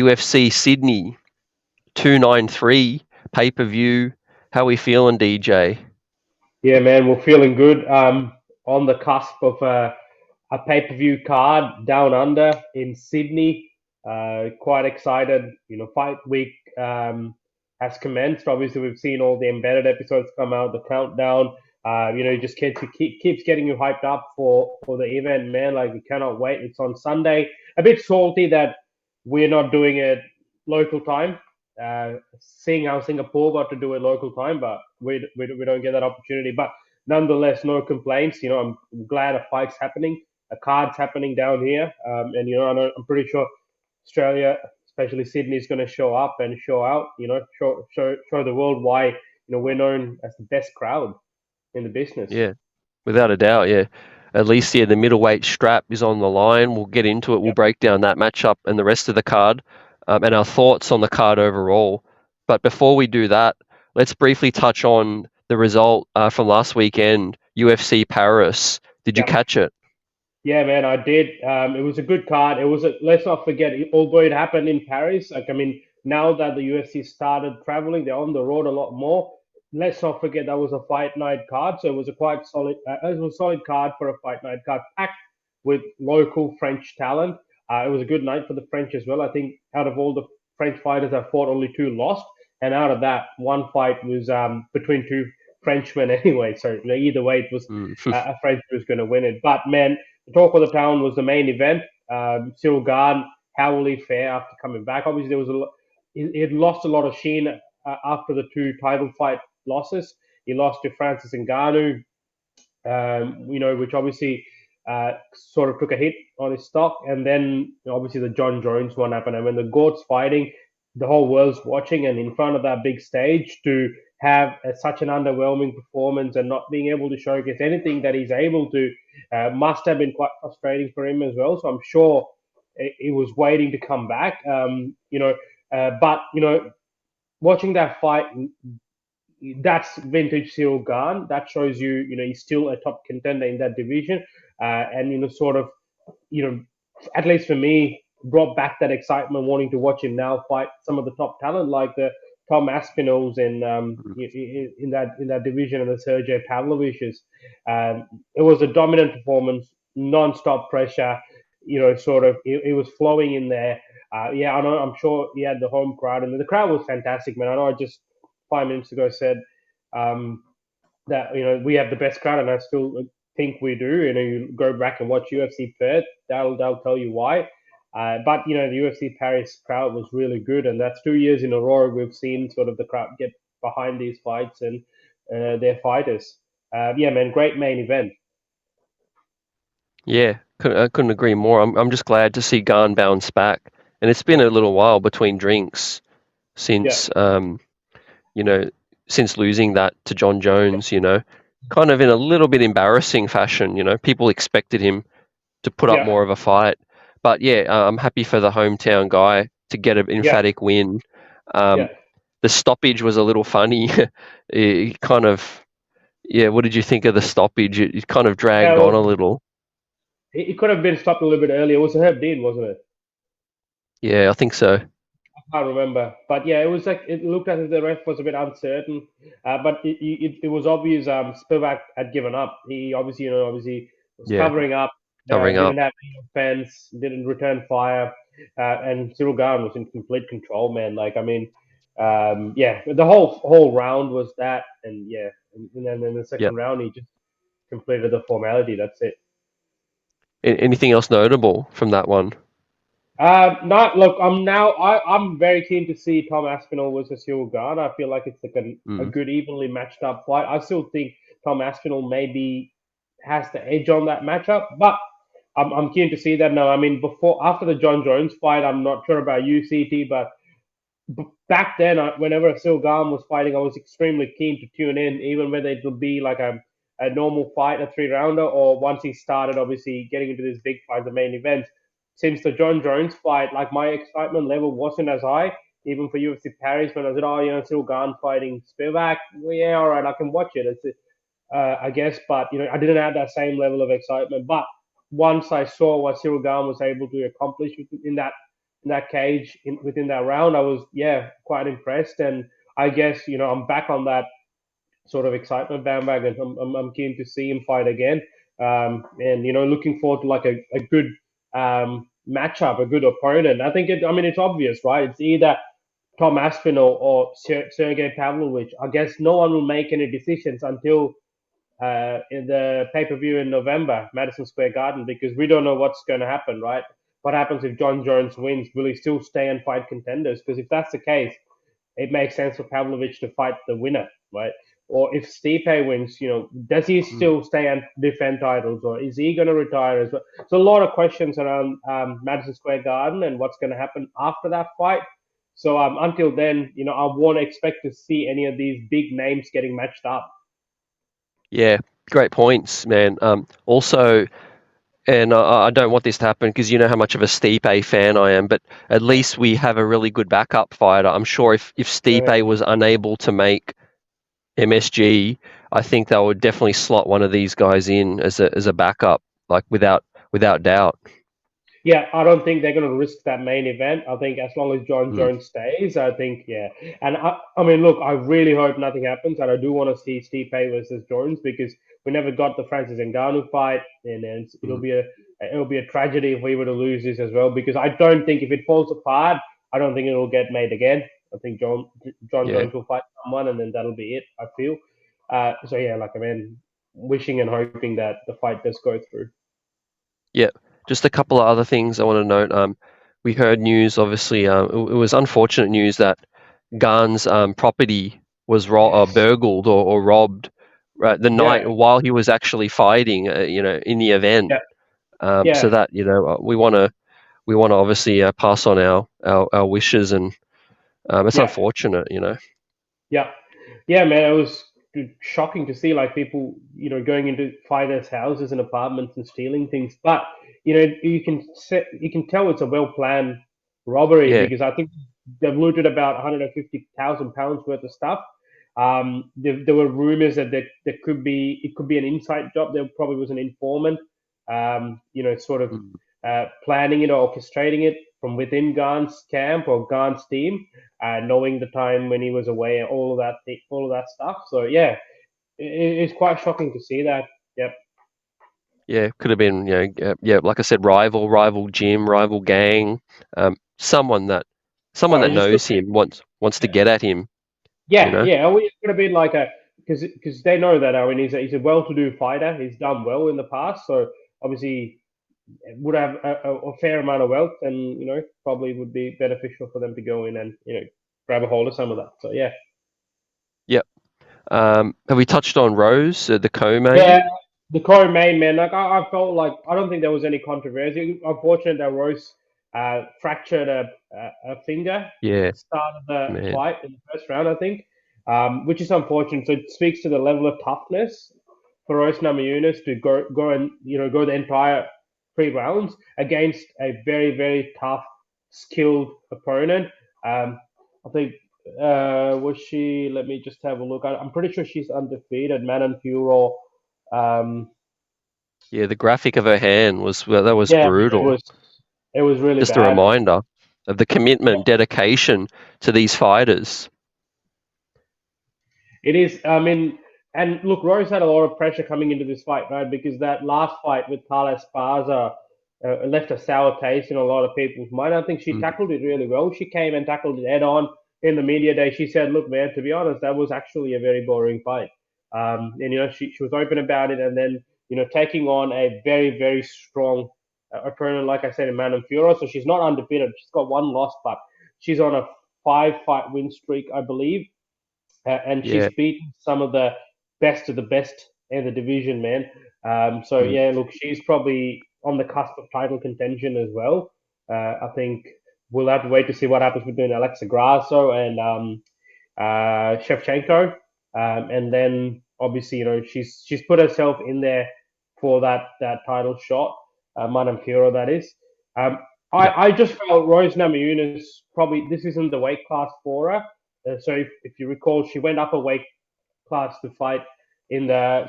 UFC Sydney 293 pay-per-view. How we feeling, DJ? Yeah, man, we're feeling good. On the cusp of a pay-per-view card down under in Sydney. Quite excited. Fight week has commenced. Obviously, we've seen all the embedded episodes come out, the countdown. It just keeps getting you hyped up for the event, man. Like, we cannot wait. It's on Sunday. A bit salty that we're not doing it local time. Seeing how Singapore got to do it local time, but we don't get that opportunity. But nonetheless, no complaints. I'm glad a fight's happening, a card's happening down here, and I'm pretty sure Australia, especially Sydney, is going to show up and show out. Show the world why we're known as the best crowd in the business. Yeah, without a doubt, yeah. At least, yeah, the middleweight strap is on the line. We'll get into it. We'll Yep. break down that matchup and the rest of the card, and our thoughts on the card overall. But before we do that, let's briefly touch on the result from last weekend, UFC Paris. Did you Yep. catch it? Yeah, man, I did. It was a good card. Let's not forget, although it happened in Paris, like, I mean, now that the UFC started traveling, they're on the road a lot more. Let's not forget that was a fight night card, so it was a quite solid, it was a solid card for a fight night card, packed with local French talent. It was a good night for the French as well. I think out of all the French fighters that fought, only two lost, and out of that, one fight was between two Frenchmen anyway. So either way, it was Mm. a French was going to win it. But man, the talk of the town was the main event. Cyril Gane, how will he fare after coming back? Obviously, there was he had lost a lot of sheen after the two title fight losses. He lost to Francis Ngannou, which obviously sort of took a hit on his stock. And then obviously the John Jones one happened. And when the GOAT's fighting, the whole world's watching, and in front of that big stage to have such an underwhelming performance and not being able to showcase anything that he's able to must have been quite frustrating for him as well. So I'm sure he was waiting to come back. But watching that fight, that's vintage Cyril Gane. That shows he's still a top contender in that division, and sort of at least for me, brought back that excitement, wanting to watch him now fight some of the top talent like the Tom Aspinalls in that division and the Sergey Pavloviches. It was a dominant performance, non-stop pressure. Sort of it was flowing in there. Yeah, I know. I'm sure he had the home crowd, and the crowd was fantastic, man. I know. I just 5 minutes ago said um, that we have the best crowd, and I still think we do. You go back and watch UFC Perth, they'll tell you why. But the UFC Paris crowd was really good, and that's 2 years in a row we've seen sort of the crowd get behind these fights and their fighters. Yeah, man, great main event. Yeah, I couldn't agree more. I'm just glad to see Gane bounce back, and it's been a little while between drinks Yeah, since you know, since losing that to John Jones, kind of in a little bit embarrassing fashion. People expected him to put up yeah, more of a fight, but yeah, I'm happy for the hometown guy to get an yeah, emphatic win. Um, yeah. the stoppage was a little funny. It kind of, yeah. What did you think of the stoppage? It kind of Yeah, dragged on a well, little. it could have been stopped a little bit earlier. It was Herb Dean, wasn't it? Yeah, I think so. I can't remember, but yeah, it was like it looked as if the ref was a bit uncertain, but it was obvious. Spivak had given up. He obviously was Yeah, covering up, covering up. didn't have any offense, didn't return fire, and Cyril Gane was in complete control, man. Like, I mean, yeah, the whole round was that, and yeah, and then in the Yep. second round he just completed the formality. That's it. Anything else notable from that one? Not look. I'm very keen to see Tom Aspinall versus Cyril Gane. I feel like it's like a Mm. good evenly matched up fight. I still think Tom Aspinall maybe has the edge on that matchup, but I'm keen to see that now. I mean, after the John Jones fight, I'm not sure about UCT, but back then, whenever Cyril Gane was fighting, I was extremely keen to tune in, even whether it would be like a normal fight, a three rounder, or once he started, obviously getting into this big fight, the main event. Since the John Jones fight, like, my excitement level wasn't as high, even for UFC Paris, when I said, oh, Cyril Gane fighting Spivak. Well, yeah, all right, I can watch it. I guess, but I didn't have that same level of excitement. But once I saw what Cyril Gane was able to accomplish in that in that cage within that round, I was quite impressed, and I guess I'm back on that sort of excitement bandwagon. I'm keen to see him fight again, and looking forward to like a good matchup, a good opponent. I think I mean it's obvious, right? It's either Tom Aspinall or Sergey Pavlovich. I guess no one will make any decisions until in the pay per view in November, Madison Square Garden, because we don't know what's going to happen, right? What happens if John Jones wins? Will he still stay and fight contenders? Because if that's the case, it makes sense for Pavlovich to fight the winner, right? Or if Stipe wins, does he Mm. still stay and defend titles, or is he going to retire as well? So a lot of questions around Madison Square Garden and what's going to happen after that fight. So until then, I won't expect to see any of these big names getting matched up. Yeah, great points, man. Also, and I don't want this to happen because you know how much of a Stipe fan I am, but at least we have a really good backup fighter. I'm sure if Stipe was unable to make MSG, I think they would definitely slot one of these guys in as a backup, like without doubt. Yeah, I don't think they're going to risk that main event. I think as long as John Mm, Jones stays, I think, yeah. And I mean, look, I really hope nothing happens, and I do want to see Stipe versus Jones because we never got the Francis Ngannou fight, and then mm, it'll be a tragedy if we were to lose this as well. Because I don't think if it falls apart, I don't think it'll get made again. I think John yeah, Jones will fight someone, and then that'll be it. I feel. So yeah, like I mean, wishing and hoping that the fight does go through. yeah. Just a couple of other things I want to note. We heard news, obviously. It was unfortunate news that Garn's property was Yes. burgled or robbed right the night Yeah. while he was actually fighting. In the event. Yeah. So Yeah. that we want to obviously pass on our wishes, and it's Yeah. unfortunate. Yeah, yeah, man. It was shocking to see like people, going into fighters' houses and apartments and stealing things. But you can tell it's a well planned robbery Yeah. because I think they've looted about 150,000 pounds worth of stuff. There were rumors that there could be it could be an inside job. There probably was an informant, sort of Mm. planning it or orchestrating it from within Gant's camp or Gant's team, knowing the time when he was away, all of that stuff. So yeah, it's quite shocking to see that. Yep. Yeah, could have been, yeah, like I said, rival gym, rival gang, someone Oh, that it just knows looks. him, wants to get at him, you Yeah, know? yeah. It's gonna be like a because they know that. I mean, he's a well-to-do fighter. He's done well in the past, so obviously would have a fair amount of wealth, and probably would be beneficial for them to go in and grab a hold of some of that. So yeah. Yep. Have we touched on Rose, the co-main? Yeah, the core main man. Like I felt like I don't think there was any controversy. Unfortunate that Rose fractured a finger Yeah, start of the man. fight in the first round, I think, which is unfortunate. So it speaks to the level of toughness for Rose Namajunas to go and go the entire 3 rounds against a very very tough, skilled opponent. I think was she? Let me just have a look. I'm pretty sure she's undefeated. Manon Fiorot. Um, Yeah, the graphic of her hand well, that was yeah, it brutal. was it was really Just a bad. reminder of the Yeah, commitment, dedication to these fighters. it is. I mean, and look, Rose had a lot of pressure coming into this fight, right? Because that last fight with Carla Esparza left a sour taste in a lot of people's mind. I think she Mm, tackled it really well. She came and tackled it head on in the media day. She said, "Look, man, to be honest, that was actually a very boring fight." And she was open about it, and then taking on a very very strong opponent, like I said, in Manon Fiorot. So she's not undefeated. She's got one loss, but she's on a 5 fight win streak, I believe, and she's yeah. beaten some of the best in the division, man. So Mm, yeah, look, she's probably on the cusp of title contention as well. I think we'll have to wait to see what happens between Alexa Grasso and Shevchenko, and then obviously she's put herself in there for that title shot, Madame Fiora that is. Um, yeah. I just felt Rose Namajunas probably this isn't the weight class for her. So if you recall, she went up a weight class to fight in the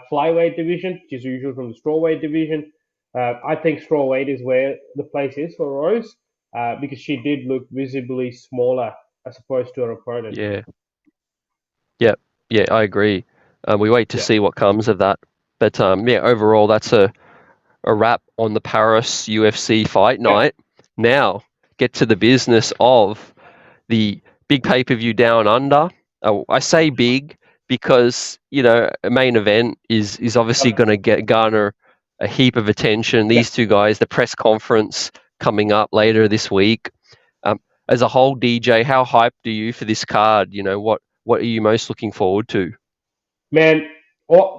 flyweight division, which is usually from the strawweight division. I think strawweight is where the place is for Rose. because she did look visibly smaller as opposed to her opponent. Yeah, yeah, yeah. I agree. We wait to Yeah, see what comes of that. But yeah, overall, that's a wrap on the Paris UFC fight yeah, night. Now, get to the business of the big pay-per-view down under. I say big because a main event is obviously yep, going to garner a heap of attention. yeah. These two guys, the press conference coming up later this week. Um, as a whole, DJ, how hyped are you for this card? What are you most looking forward to? Man,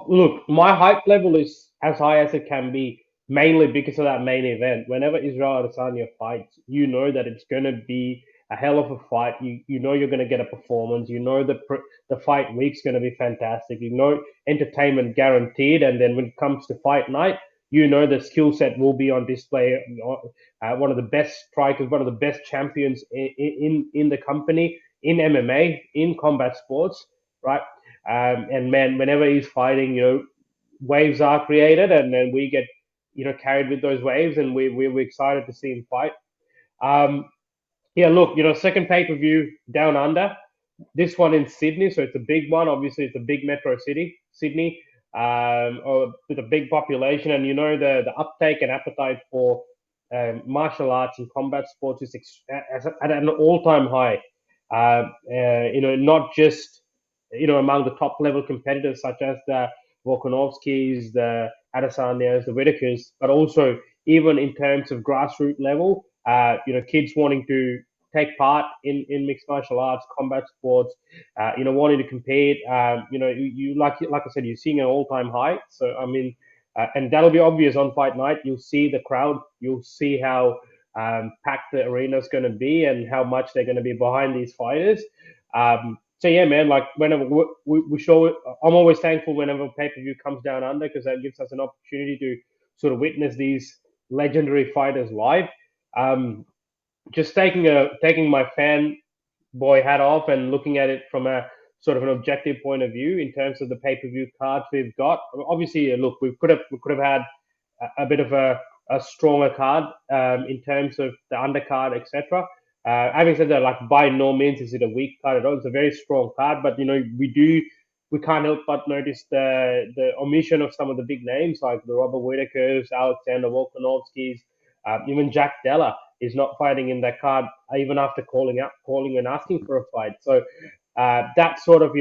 look, my hype level is as high as it can be, mainly because of that main event. Whenever Israel Adesanya fights, you know that it's going to be a hell of a fight. You know you're going to get a performance. You know the fight week's going to be fantastic. You know entertainment guaranteed. And then when it comes to fight night, you know the skill set will be on display. One of the best strikers, one of the best champions in the company, in MMA, in combat sports, right? And man, whenever he's fighting, waves are created, and then we get carried with those waves, and we're excited to see him fight. Um, yeah, look, second pay per view down under. This one in Sydney, so it's a big one. Obviously, it's a big metro city, Sydney, with a big population, and the uptake and appetite for martial arts and combat sports is at an all-time high. Not just among the top level competitors such as the Volkanovskis, the Adesanyas, the Whitakers, but also even in terms of grassroots level, kids wanting to take part in mixed martial arts, combat sports, wanting to compete. You like I said, you're seeing an all-time high. So I mean, and that'll be obvious on fight night. You'll see the crowd. You'll see how packed the arena is going to be and how much they're going to be behind these fighters. So yeah, man. Like whenever we show it, I'm always thankful whenever pay per view comes down under because that gives us an opportunity to sort of witness these legendary fighters live. Um, just taking my fan boy hat off and looking at it from a sort of an objective point of view in terms of the pay per view cards we've got. Obviously, look, we could have had a bit of a stronger card in terms of the undercard, etc. Having said that, like by no means is it a weak card at all. It's a very strong card, but we can't help but notice the omission of some of the big names like the Robert Whitakers, Alexander Volkanovskis, even Jack Della is not fighting in that card even after calling and asking for a fight. So that sort of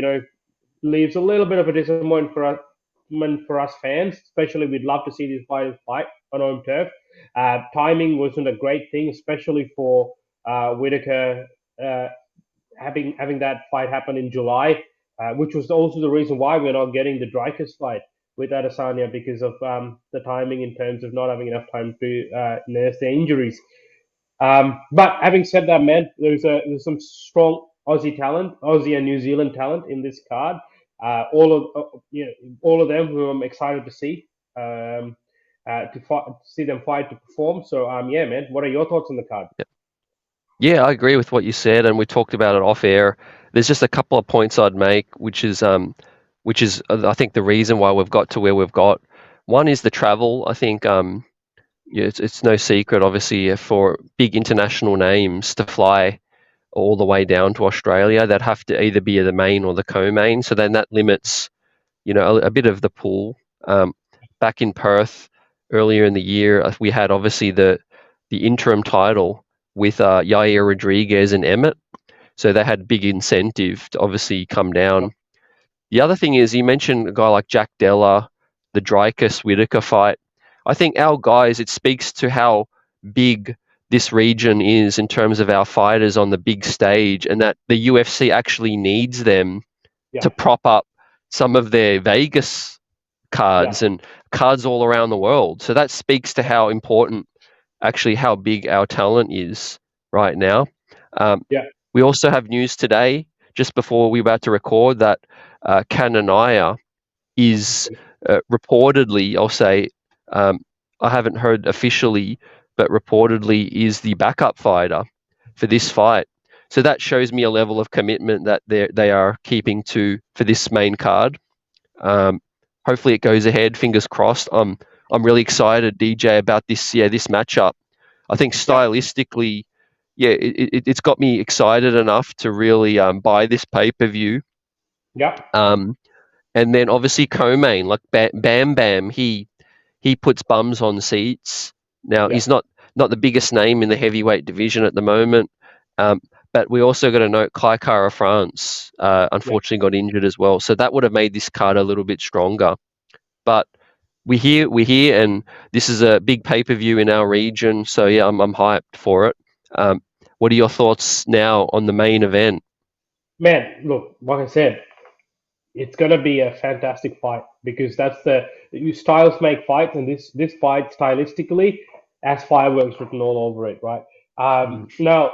leaves a little bit of a disappointment for us fans. Especially, we'd love to see these fighters fight on home turf. Timing wasn't a great thing, especially for Whitaker having that fight happen in July, which was also the reason why we're not getting the Dreykus fight with Adesanya because of the timing in terms of not having enough time to nurse their injuries. But having said that, man, there's some strong Aussie and New Zealand talent in this card. All of them who I'm excited to see, to see them fight to perform. So yeah, man, what are your thoughts on the card? Yeah, I agree with what you said, and we talked about it off air. There's just a couple of points I'd make, which is I think the reason why we've got to where we've got. One is the travel. I think yeah, it's no secret, obviously, for big international names to fly all the way down to Australia, they'd have to either be the main or the co-main. So then that limits, a bit of the pool. Back in Perth earlier in the year, we had obviously the interim title with Yair Rodriguez and Emmett. So they had big incentive to obviously come down. The other thing is, you mentioned a guy like Jack Della, the Dreykus Whitaker fight. I think our guys, it speaks to how big this region is in terms of our fighters on the big stage, and that the UFC actually needs them Yeah, to prop up some of their Vegas yeah, cards and cards all around the world. So that speaks to how important, actually, how big our talent is right now. Um, yeah, we also have news today, just before we were about to record, that Kananaya is reportedly, I'll say, um, I haven't heard officially, but reportedly is the backup fighter for this fight. So that shows me a level of commitment that they are keeping to for this main card. Um, hopefully it goes ahead. Fingers crossed. I'm really excited, DJ, about this matchup. I think yeah, stylistically, yeah, it's got me excited enough to really buy this pay-per-view. Yeah, And then obviously co-main, like Bam Bam, he puts bums on seats. Now yeah, he's not the biggest name in the heavyweight division at the moment, um, but we also got to note Kai Kara France yeah. unfortunately got injured as well, so that would have made this card a little bit stronger. But we're here, and this is a big pay-per-view in our region, so yeah, I'm hyped for it. What are your thoughts now on the main event? Man, look, like I said, it's gonna be a fantastic fight because that's the styles make fights, and this fight stylistically has fireworks written all over it, right? Mm, Now,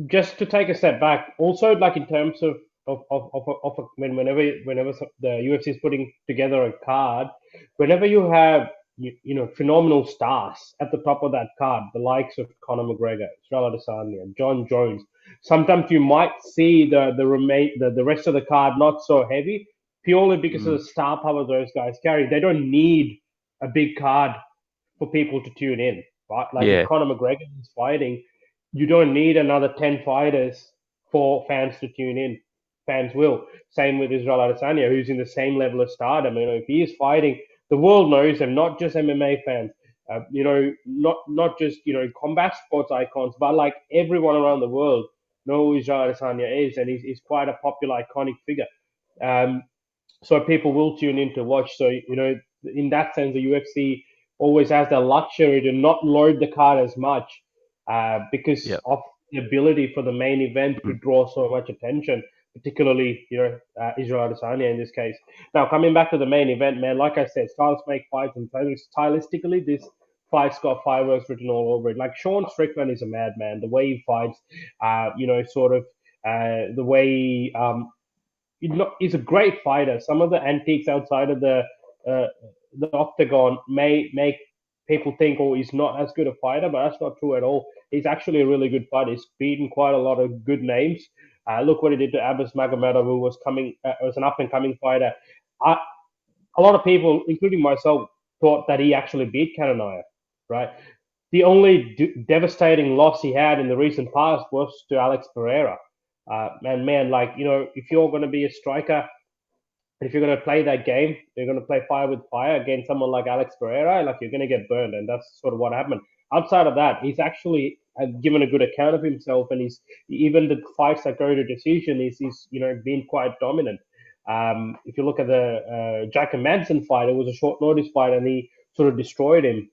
just to take a step back, also like in terms of whenever the UFC is putting together a card, whenever you have phenomenal stars at the top of that card, the likes of Conor McGregor, Israel Adesanya, John Jones, sometimes you might see the rest of the card not so heavy purely because of mm, the star power those guys carry. They don't need a big card for people to tune in, right? Like if yeah, Conor McGregor is fighting, you don't need another 10 fighters for fans to tune in. Fans will. Same with Israel Adesanya, who's in the same level of stardom. If he is fighting, the world knows him, not just MMA fans. Not just combat sports icons, but like everyone around the world know who Israel Adesanya is, and he's quite a popular, iconic figure. Um, so people will tune in to watch. So in that sense, the UFC always has the luxury to not load the card as much because yeah, of the ability for the main event to mm, draw so much attention, particularly Israel Adesanya in this case. Now coming back to the main event, man, like I said, styles make fights, and stylistically, this fight's got fireworks written all over it. Like Sean Strickland is a madman. The way he fights, the way he's a great fighter. Some of the antiques outside of uh, the octagon may make people think, oh, he's not as good a fighter, but that's not true at all. He's actually a really good fighter. He's beaten quite a lot of good names. Look what he did to Abbas Magomedov, who was an up and coming fighter. I, a lot of people, including myself, thought that he actually beat Kananaya, right? The only devastating loss he had in the recent past was to Alex Pereira. And man, like, if you're going to be a striker, if you're going to play that game, you're going to play fire with fire against someone like Alex Pereira, like you're going to get burned. And that's sort of what happened. Outside of that, he's actually given a good account of himself, and he's even the fights that go to decision, he's been quite dominant. If you look at the Jack and Manson fight, it was a short notice fight, and he sort of destroyed him.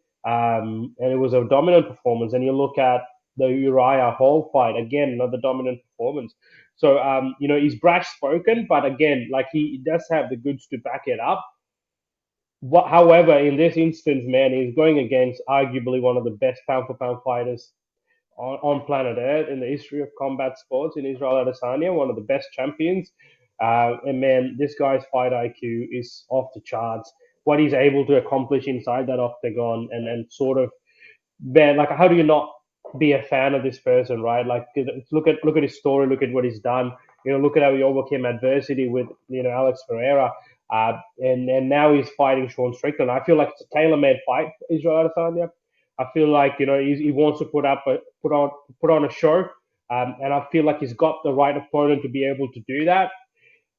And it was a dominant performance. And you look at the Uriah Hall fight, again, another dominant performance. So, he's brash spoken, but again, like he does have the goods to back it up. However, in this instance, man, he's going against arguably one of the best pound for pound fighters on planet Earth in the history of combat sports, in Israel Adesanya, one of the best champions. And man, this guy's fight IQ is off the charts. What he's able to accomplish inside that octagon, and sort of, man, like how do you not be a fan of this person, right? Like look at his story, look at what he's done. Look at how he overcame adversity with Alex Pereira, and now he's fighting Sean Strickland. I feel like it's a tailor-made fight for Israel Adesanya. I feel like he wants to put on a show, and I feel like he's got the right opponent to be able to do that.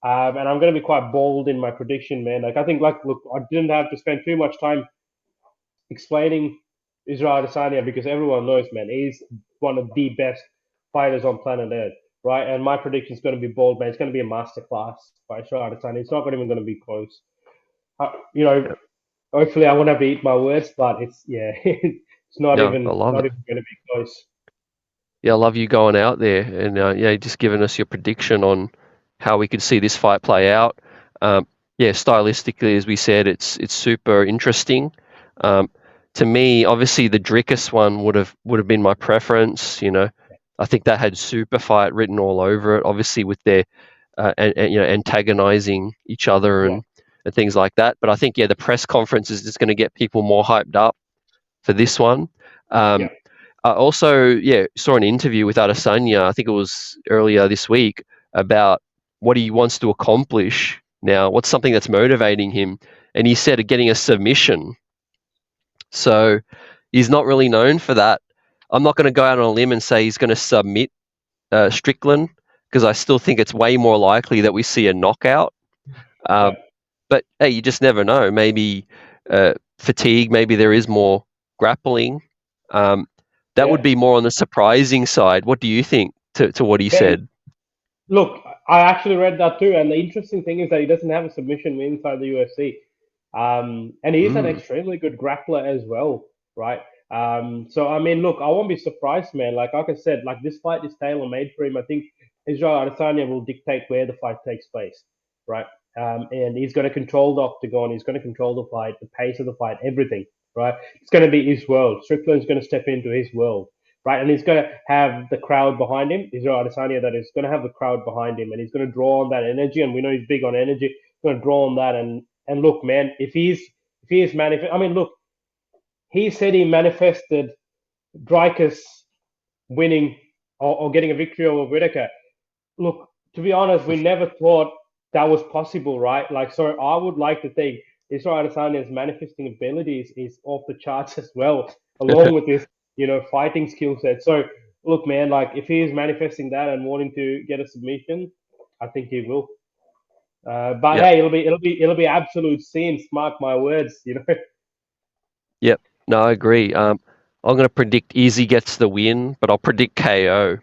And I'm going to be quite bold in my prediction, man. Like I think, like, look, I didn't have to spend too much time explaining Israel Adesanya because everyone knows, man, he's one of the best fighters on planet Earth, right? And my prediction is going to be bold, man. It's going to be a masterclass by Israel Adesanya. It's not even going to be close. Uh, you know, yeah. hopefully I won't have to eat my words, but it's it's not No, I even love not it. even going to be close. Yeah, I love you going out there and yeah, just giving us your prediction on how we could see this fight play out. Yeah, stylistically, as we said, it's super interesting. Um, to me, obviously, the Drickus one would have been my preference. I think that had super fight written all over it. Obviously, with their and antagonizing each other Yeah, and things like that. But I think the press conference is just going to get people more hyped up for this one. yeah, Um, I also, saw an interview with Adesanya, I think it was earlier this week, about what he wants to accomplish now, what's something that's motivating him. And he said getting a submission. So he's not really known for that. I'm not going to go out on a limb and say he's going to submit Strickland, because I still think it's way more likely that we see a knockout. Yeah, But hey, you just never know. Maybe fatigue. Maybe there is more grappling. Um, that would yeah. be more on the surprising side. What do you think to what he Man, said? look, I actually read that too, and the interesting thing is that he doesn't have a submission win inside the UFC, and he is an Mm, extremely good grappler as well, right? So I mean, look, I won't be surprised, man. Like I said, like this fight is tailor made for him. I think Israel Adesanya will dictate where the fight takes place, right? And he's going to control the octagon. He's going to control the fight, the pace of the fight, everything, right? It's going to be his world. Strickland's going to step into his world, right? And he's going to have the crowd behind him. Israel Adesanya, that is going to have the crowd behind him, and he's going to draw on that energy. And we know he's big on energy. He's going to draw on that. And look, man, if he is manifest, I mean, look, he said he manifested Dreykus winning or getting a victory over Whitaker. Look, to be honest, we never thought that was possible, right? Like, so I would like to think Israel Adesanya's manifesting abilities is off the charts as well, along with his, fighting skill set. So, look, man, like if he is manifesting that and wanting to get a submission, I think he will. But yep, hey, it'll be absolute scenes. Mark my words. yep. No, I agree. I'm going to predict Izzy gets the win, but I'll predict KO.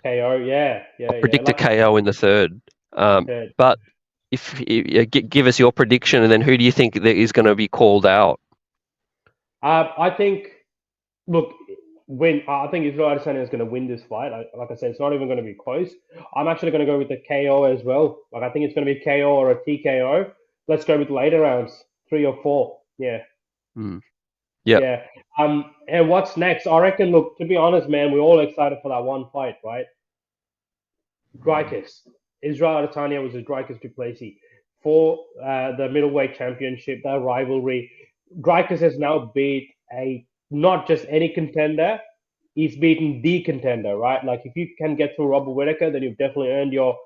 KO, yeah, I'll yeah, yeah. predict a Like I KO in the third. said, But if give us your prediction, and then who do you think that is going to be called out? I think look, when I think Israel Adesanya is going to win this fight, like I said, it's not even going to be close. I'm actually going to go with the KO as well. Like I think it's going to be KO or a TKO. Let's go with later rounds, 3 or 4. Yeah, Mm, yep, yeah. And what's next? I reckon. Look, to be honest, man, we're all excited for that one fight, right? Dricus. Israel Adesanya was a Dricus Duplessis for the middleweight championship. That rivalry. Dricus has now beat a not just any contender. He's beaten the contender, right? Like if you can get through Robert Whitaker, then you've definitely earned your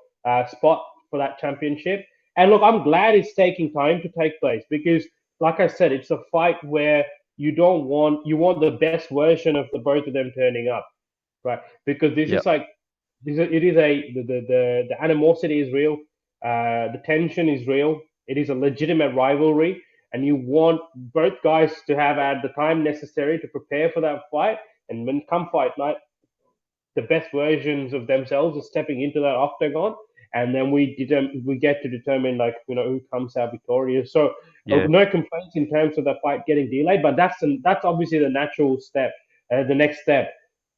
spot for that championship. And look, I'm glad it's taking time to take place because, like I said, it's a fight where you want the best version of the both of them turning up, right? Because this yep, is like it is a the animosity is real, the tension is real. It is a legitimate rivalry, and you want both guys to have had the time necessary to prepare for that fight. And when come fight night, the best versions of themselves are stepping into that octagon, and then we get to determine like who comes out victorious. So yeah, no complaints in terms of the fight getting delayed, but that's obviously the natural step, the next step.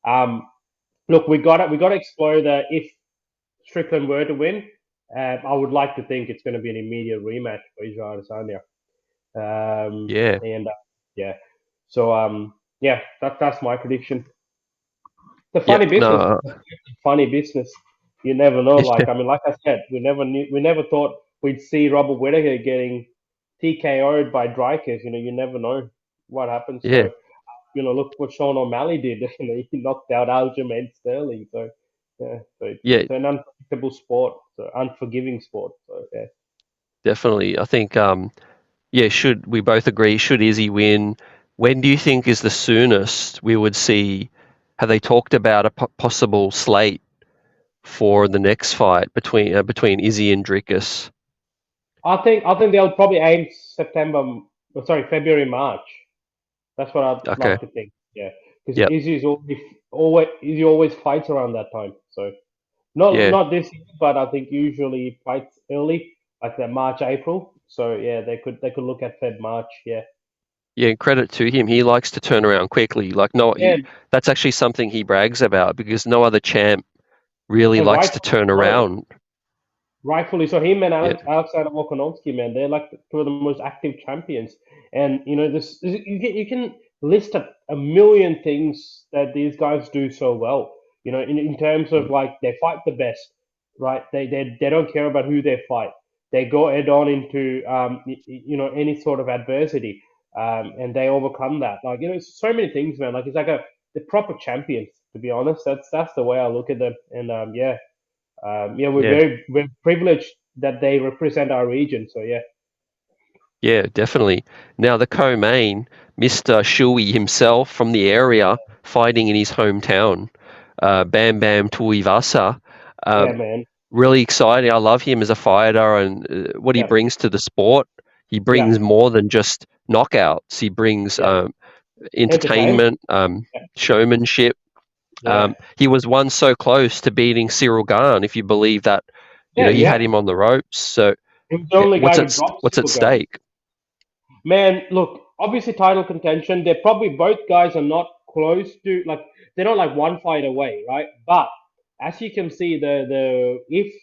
Um, Look, we got to explore that if Strickland were to win, I would like to think it's going to be an immediate rematch for Israel Adesanya. yeah, And yeah, so yeah, that's my prediction. It's a yep. funny business. No, Funny business. You never know. yeah, Like I mean, like I said, we never thought we'd see Robert Whittaker getting TKO'd by Dreykus. You never know what happens. yeah, So look what Sean O'Malley did. He knocked out Aljamain Sterling. So yeah, so yeah. it's an unpredictable sport, so unforgiving sport. So yeah. Definitely. I think. Yeah. Should we both agree? Should Izzy win? When do you think is the soonest we would see? Have they talked about a possible slate for the next fight between Izzy and Dricus? I think they'll probably aim September. Sorry, February, March. That's what I'd Okay. like to think. Yeah, because Yep. Izzy always fights around that time. So not Yeah. not this year, but I think usually he fights early, like that March, April. So yeah, they could look at Feb, March. Yeah, Yeah. And credit to him, he likes to turn around quickly. Like no, yeah, that's actually something he brags about because no other champ really and likes to rightfully turn so. around. Rightfully so. Him and Yeah. Alexander Volkanovski, man, they're like two of the most active champions. And this you can list a million things that these guys do so well. In terms of Mm, like they fight the best, right? They don't care about who they fight. They go head on into any sort of adversity, and they overcome that. Like it's so many things, man. Like it's like the proper champions. To be honest, that's the way I look at them. And yeah. Yeah, yeah. we're privileged that they represent our region. So yeah, Yeah, definitely. Now the co-main, Mr. Shui himself from the area, fighting in his hometown, Bam Bam Tuivasa. Yeah, Um, man. really exciting. I love him as a fighter and what he Yeah, brings to the sport. He yeah, brings more than just knockouts. He brings yeah. Entertainment. entertainment, Yeah, showmanship. yeah, He was once so close to beating Cyril Gahn, if you believe that. yeah. He had Yeah. him on the ropes. So He was the only guy to drop what's at Silver. stake? Man, look, obviously title contention. They're probably both guys are not close to like they're not like one fight away, right? But as you can see, the if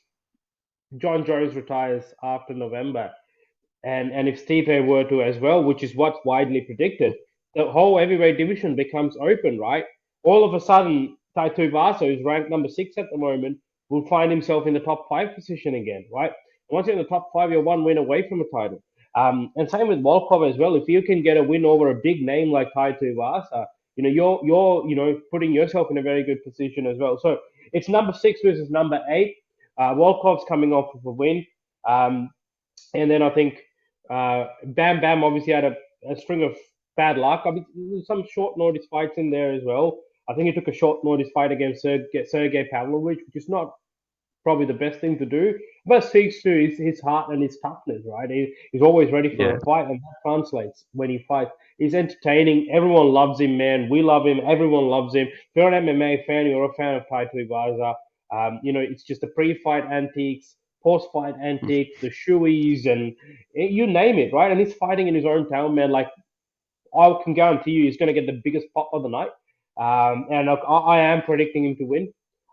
John Jones retires after November, and if Stipe were to as well, which is what's widely predicted, the whole heavyweight division becomes open, right? All of a sudden, Tai Tuivasa, who's ranked number 6 at the moment, will find himself in the top 5 position again, right? Once you're in the top 5, you're one win away from a title. And same with Volkov as well. If you can get a win over a big name like Tai Tuivasa, you're putting yourself in a very good position as well. So it's number 6 versus number 8. Volkov's coming off of a win. Um, and then I think Bam Bam obviously had a string of bad luck. I mean, some short notice fights in there as well. I think he took a short notice fight against Sergey Pavlovich, which is not probably the best thing to do, but speaks to his heart and his toughness, right? He's always ready for Yeah. a fight, and that translates when he fights. He's entertaining. Everyone loves him, man. We love him. Everyone loves him. If you're an MMA fan, you're a fan of Tai Tuivasa. It's just the pre-fight antiques, post-fight antics, the shoeies, and you name it, right? And he's fighting in his own town, man. Like I can guarantee you, he's going to get the biggest pop of the night. And I am predicting him to win.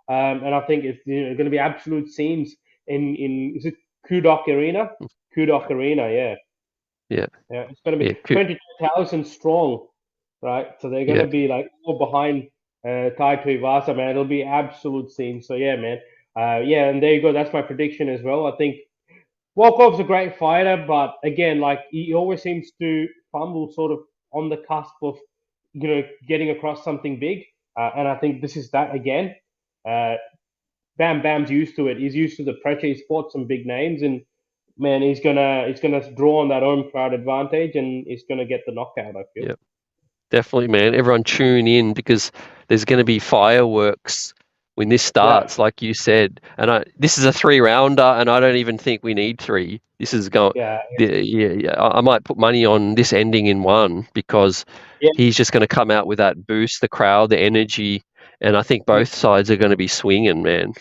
And I think it's going to be absolute scenes in is it Kudok Arena? Kudok Arena, yeah. Yeah. Yeah, it's going to be Yeah. 22,000 strong, right? So they're going Yeah. to be like all behind Tai Tuivasa, man. It'll be absolute scene. So yeah, man. Yeah, and there you go. That's my prediction as well. I think Volkov's a great fighter, but again, like he always seems to fumble sort of on the cusp of getting across something big. And I think this is that again. Uh, Bam Bam's used to it. He's used to the pressure. He's fought some big names, and man, he's gonna draw on that home crowd advantage, and he's gonna get the knockout. I feel. Yeah. Definitely, man. Everyone tune in because there's going to be fireworks when this Yeah, starts, like you said. And this is a 3-rounder, and I don't even think we need 3. This is going. yeah, Yeah. I might put money on this ending in 1 because yeah. he's just going to come out with that boost, the crowd, the energy, and I think Yeah. both sides are going to be swinging, man.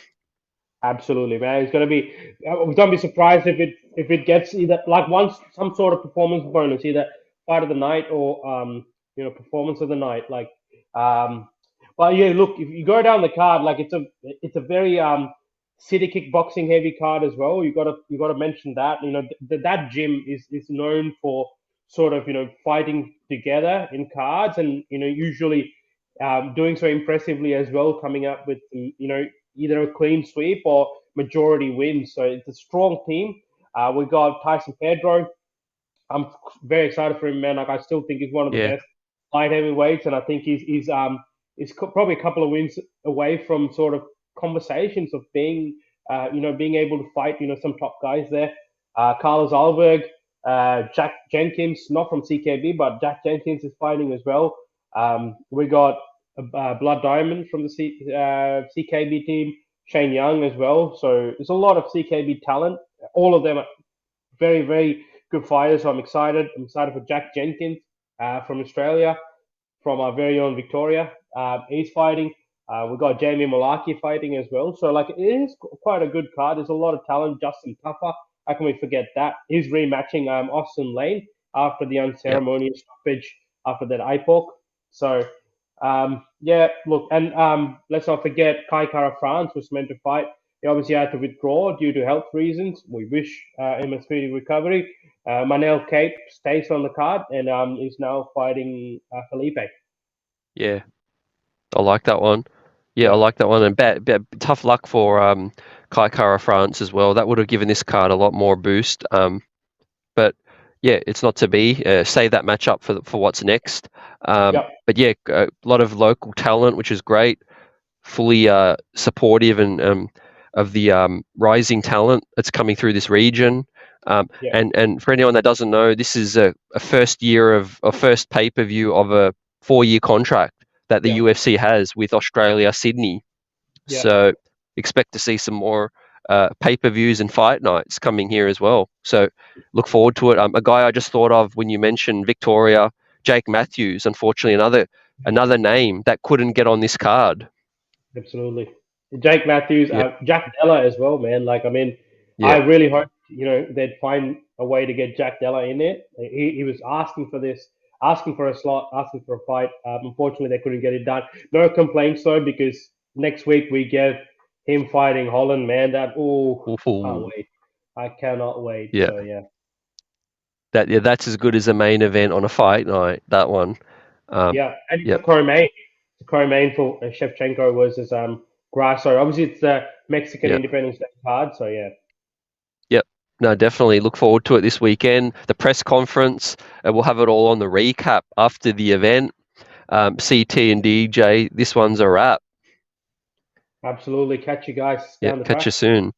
Absolutely, man. It's gonna be. I'm gonna be surprised if it gets either like once some sort of performance bonus, either fight of the night or performance of the night. Like, um, but yeah, look, if you go down the card, like it's a very city kickboxing heavy card as well. You gotta mention that. That gym is known for sort of fighting together in cards, and usually doing so impressively as well, coming up with either a clean sweep or majority wins. So it's a strong team. We got Tyson Pedro. I'm very excited for him, man. Like I still think he's one of the Yeah. best light heavyweights, and I think he's probably a couple of wins away from sort of conversations of being able to fight some top guys there. Carlos Alberg, Jack Jenkins, not from CKB, but Jack Jenkins is fighting as well. We got Blood Diamond from the CKB team, Shane Young as well. So there's a lot of CKB talent. All of them are very, very good fighters. So I'm excited. I'm excited for Jack Jenkins from Australia, from our very own Victoria. He's fighting. We've got Jamie Malaki fighting as well. So, like, it is quite a good card. There's a lot of talent. Justin Tuffer, how can we forget that? He's rematching Austin Lane after the Yeah. unceremonious stoppage after that IPOC. So, yeah, look, and let's not forget Kai Kara France was meant to fight. He obviously had to withdraw due to health reasons. We wish him a speedy recovery. Manel Cape stays on the card and is now fighting Felipe. Yeah. I like that one. Yeah, I Yeah, like that one. And tough luck for Kai Kara France as well. That would have given this card a lot more boost. But yeah, it's not to be. Save that matchup for what's next. yep, But yeah, a lot of local talent, which is great. Fully supportive and of the rising talent that's coming through this region. Yeah, And for anyone that doesn't know, this is a first year of a first pay-per-view of a 4-year contract that the yeah, UFC has with Australia Sydney. yeah. So expect to see some more pay-per-views and fight nights coming here as well. So look forward to it. A guy I just thought of when you mentioned Victoria, Jake Matthews. Unfortunately, another name that couldn't get on this card. Absolutely. Jake Matthews, Yep. Jack Della as well, man. Like, I mean, I Yeah. really hope, they'd find a way to get Jack Della in there. He was asking for this, asking for a slot, asking for a fight. Unfortunately, they couldn't get it done. No complaints, though, because next week we get him fighting Holland, man. Can't Ooh. wait. I cannot wait. Yeah. So, yeah. That's as good as a main event on a fight night. That one. Yeah. And it's a Yep. co-main. The co-main for Shevchenko versus Grasso. Obviously, it's the Mexican Yep. Independence Day card. So, yeah. Yep. No, definitely look forward to it this weekend. The press conference, we'll have it all on the recap after the event. CT and DJ, this one's a wrap. Absolutely. Catch you guys Yeah, down the catch track. you soon.